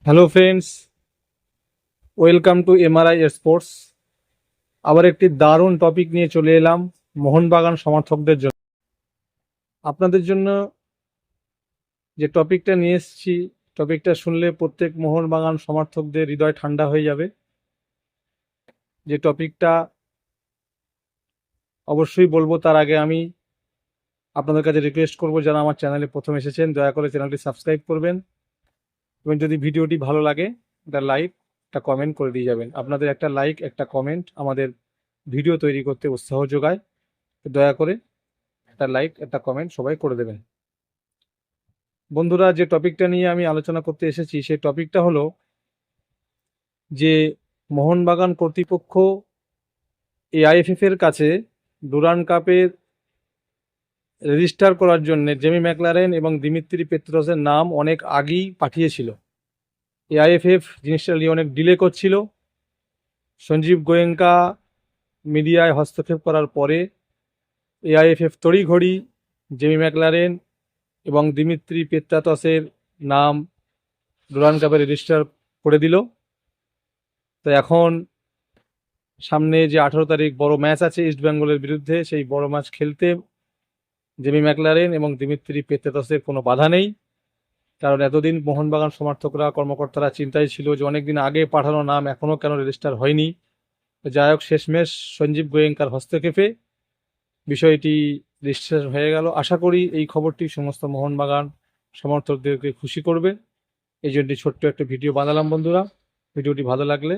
Hello friends, welcome to MRI sports. আবার একটি দারুণ টপিক নিয়ে চলে এলাম মোহনবাগান সমর্থকদের জন্য। আপনাদের জন্য যে টপিকটা নিয়ে এসেছি, টপিকটা শুনলে প্রত্যেক মোহনবাগান সমর্থকদের হৃদয় ঠান্ডা হয়ে যাবে। যে টপিকটা অবশ্যই বলবো তার আগে আমি আপনাদের কাছে রিকোয়েস্ট করব, যারা আমার চ্যানেলে প্রথম এসেছেন দয়া করে চ্যানেলটি সাবস্ক্রাইব করবেন এবং যদি ভিডিওটি ভালো লাগে একটা লাইক একটা কমেন্ট করে দিয়ে যাবেন। আপনাদের একটা লাইক একটা কমেন্ট আমাদের ভিডিও তৈরি করতে উৎসাহ যোগায়। দয়া করে একটা লাইক একটা কমেন্ট সবাই করে দেবেন। বন্ধুরা, যে টপিকটা নিয়ে আমি আলোচনা করতে এসেছি সেই টপিকটা হলো যে মোহনবাগান কর্তৃপক্ষ এআইএফএফ এর কাছে ডুরান্ড কাপের রেজিস্টার করার জন্য জেমি ম্যাকলারেন এবং দিমিত্রি পেত্রোসের নাম অনেক আগেই পাঠিয়েছিল। এআইএফএফ জিনিসটা নিয়ে অনেক ডিলে করছিল। সঞ্জীব গোয়েঙ্কা মিডিয়ায় হস্তক্ষেপ করার পরে এআইএফএফ তড়িঘড়ি জেমি ম্যাকলারেন এবং দিমিত্রি পেত্রাতসের নাম ডুরান্ড কাপে রেজিস্টার করে দিল। তো এখন সামনে যে 18 তারিখ বড় ম্যাচ আছে ইস্ট বেঙ্গলের বিরুদ্ধে, সেই বড় ম্যাচ খেলতে জেমি ম্যাকলারেন এবং দিমিত্রি পেত্রাতসের কোনো বাধা নেই। কারণ এতদিন মোহনবাগান সমর্থকরা কর্মকর্তারা চিন্তায় ছিল যে অনেকদিন আগে পাঠানো নাম এখনও কেন রেজিস্টার হয়নি। যাই হোক, শেষমেশ সঞ্জীব গোয়েঙ্কার হস্তক্ষেপে বিষয়টি রেজিস্টার হয়ে গেল। আশা করি এই খবরটি সমস্ত মোহনবাগান সমর্থকদেরকে খুশি করবে। এই জন্য ছোট্ট একটা ভিডিও বানালাম বন্ধুরা। ভিডিওটি ভালো লাগলে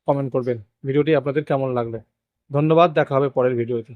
কমেন্ট করবেন ভিডিওটি আপনাদের কেমন লাগলো। ধন্যবাদ, দেখা হবে পরের ভিডিওতে।